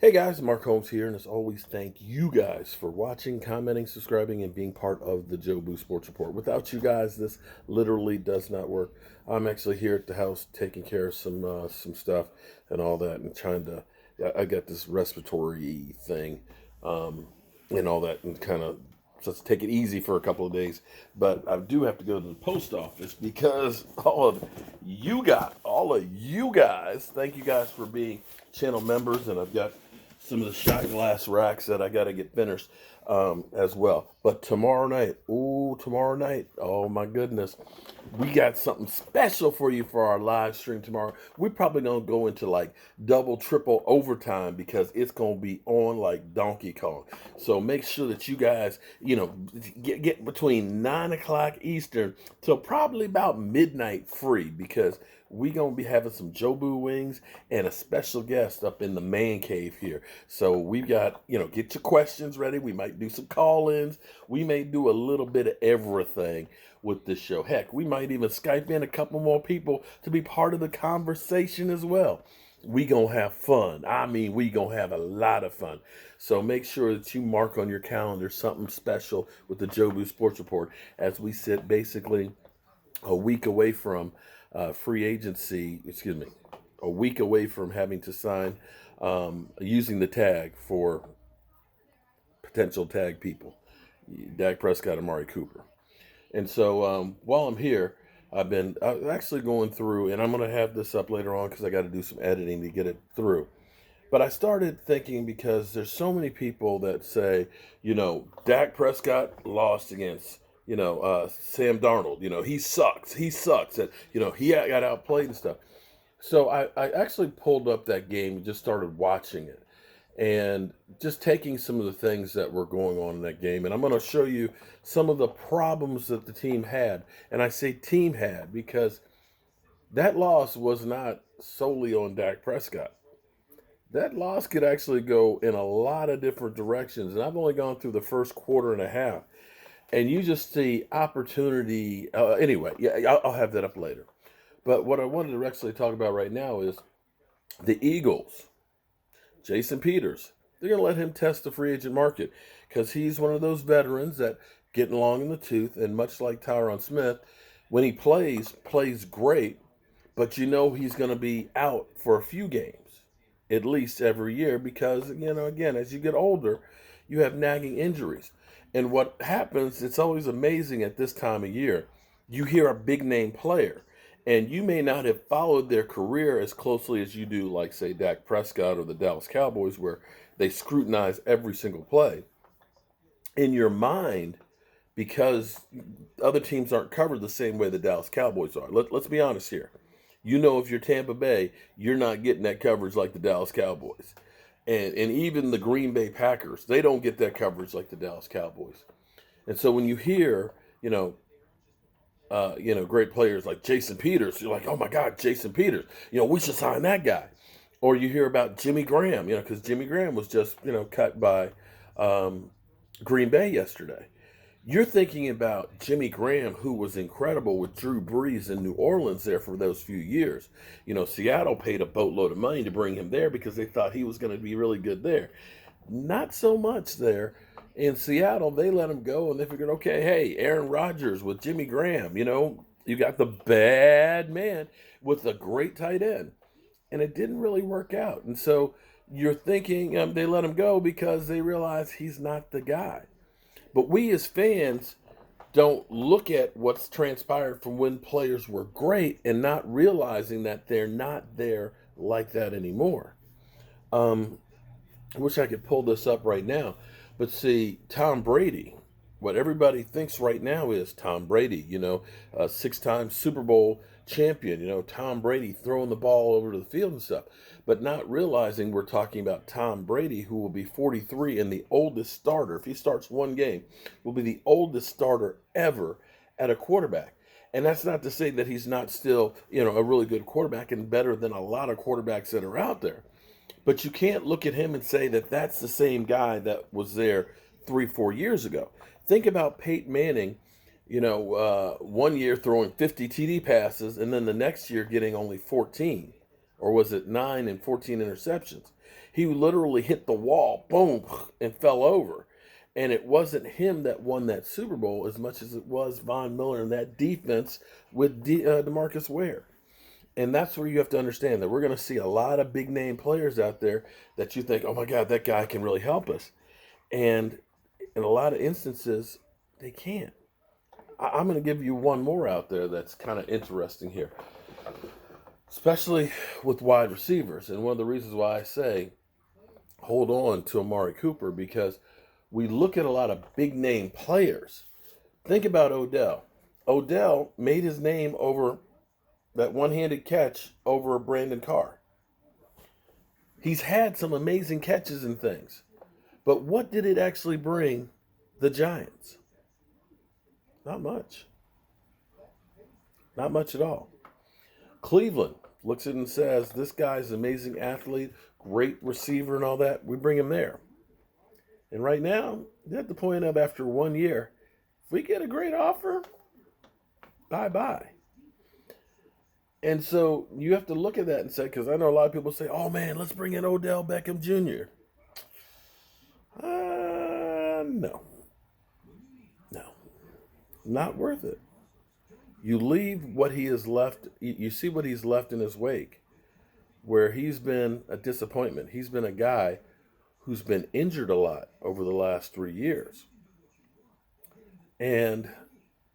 Hey guys, Mark Holmes here, and as always, thank you guys for watching, commenting, subscribing, and being part of the Joe Boo Sports Report. Without you guys, this literally does not work. I'm actually here at the house taking care of some stuff and all that, and trying to. I got this respiratory thing, um, and all that, and kind of just take it easy for a couple of days. But I do have to go to the post office because all of you guys, thank you guys for being channel members, and I've got some of the shot glass racks that I got to get finished as well. But tomorrow night, oh my goodness, we got something special for you for our live stream tomorrow. We're probably gonna go into like double, triple overtime because it's gonna be on like Donkey Kong. So make sure that you guys, get between 9 o'clock Eastern till probably about midnight free because we gonna be having some Jobu wings and a special guest up in the man cave here. So we've got, get your questions ready. We might do some call-ins. We may do a little bit of everything with this show. Heck, we might even Skype in a couple more people to be part of the conversation as well. We gonna have fun. I mean, we gonna have a lot of fun. So make sure that you mark on your calendar something special with the Jobu Sports Report as we sit basically a week away from free agency, excuse me, a week away from having to sign using the tag for potential tag people, Dak Prescott, Amari Cooper. And so while I'm here, I'm actually going through, and I'm going to have this up later on because I got to do some editing to get it through. But I started thinking because there's so many people that say, Dak Prescott lost against, Sam Darnold. He sucks. He sucks. And, he got outplayed and stuff. So I actually pulled up that game and just started watching it and just taking some of the things that were going on in that game. And I'm going to show you some of the problems that the team had. And I say team had because that loss was not solely on Dak Prescott. That loss could actually go in a lot of different directions. And I've only gone through the first quarter and a half. And you just see opportunity. Anyway, yeah, I'll have that up later. But what I wanted to actually talk about right now is the Eagles. Jason Peters. They're going to let him test the free agent market because he's one of those veterans that getting long in the tooth. And much like Tyron Smith, when he plays great, but he's going to be out for a few games, at least every year, because, again, as you get older, you have nagging injuries. And what happens, it's always amazing at this time of year, you hear a big name player and you may not have followed their career as closely as you do, like, say, Dak Prescott or the Dallas Cowboys, where they scrutinize every single play. In your mind, because other teams aren't covered the same way the Dallas Cowboys are. Let's be honest here. If you're Tampa Bay, you're not getting that coverage like the Dallas Cowboys. And even the Green Bay Packers, they don't get that coverage like the Dallas Cowboys. And so when you hear, great players like Jason Peters. You're like, oh my God, Jason Peters. We should sign that guy. Or you hear about Jimmy Graham, because Jimmy Graham was just, cut by Green Bay yesterday. You're thinking about Jimmy Graham, who was incredible with Drew Brees in New Orleans there for those few years. Seattle paid a boatload of money to bring him there because they thought he was going to be really good there. Not so much there. In Seattle, they let him go and they figured, okay, hey, Aaron Rodgers with Jimmy Graham, you got the bad man with a great tight end. And it didn't really work out. And so you're thinking they let him go because they realize he's not the guy. But we as fans don't look at what's transpired from when players were great and not realizing that they're not there like that anymore. I wish I could pull this up right now. But see, Tom Brady, what everybody thinks right now is Tom Brady, a 6 time Super Bowl champion, Tom Brady throwing the ball over to the field and stuff, but not realizing we're talking about Tom Brady, who will be 43 and the oldest starter. If he starts one game, will be the oldest starter ever at a quarterback. And that's not to say that he's not still, a really good quarterback and better than a lot of quarterbacks that are out there. But you can't look at him and say that that's the same guy that was there 3, 4 years ago. Think about Peyton Manning, one year throwing 50 TD passes and then the next year getting only 14 or was it 9 and 14 interceptions? He literally hit the wall, boom, and fell over. And it wasn't him that won that Super Bowl as much as it was Von Miller and that defense with DeMarcus Ware. And that's where you have to understand that we're going to see a lot of big name players out there that you think, oh my God, that guy can really help us. And in a lot of instances, they can't. I'm going to give you one more out there that's kind of interesting here, especially with wide receivers. And one of the reasons why I say hold on to Amari Cooper, because we look at a lot of big name players. Think about Odell. Odell made his name over that one-handed catch over Brandon Carr. He's had some amazing catches and things. But what did it actually bring the Giants? Not much. Not much at all. Cleveland looks at it and says, this guy's an amazing athlete, great receiver and all that. We bring him there. And right now, you're at the point of after 1 year, if we get a great offer, bye-bye. And so you have to look at that and say, because I know a lot of people say, oh man, let's bring in Odell Beckham Jr. No. Not worth it. You leave what he has left, you see what he's left in his wake, where he's been a disappointment. He's been a guy who's been injured a lot over the last 3 years. And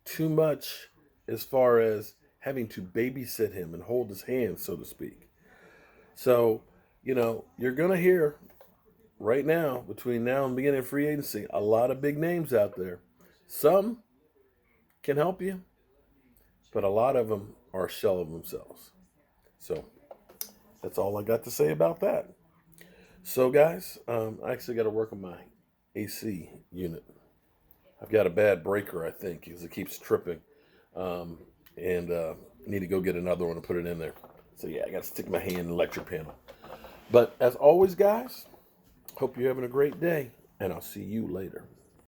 too much as far as having to babysit him and hold his hand, so to speak. So, you're going to hear right now, between now and the beginning of free agency, a lot of big names out there. Some can help you, but a lot of them are a shell of themselves. So, that's all I got to say about that. So, guys, I actually got to work on my AC unit. I've got a bad breaker, I think, because it keeps tripping. And need to go get another one and put it in there. So, yeah, I got to stick my hand in the electric panel. But as always, guys, hope you're having a great day, and I'll see you later.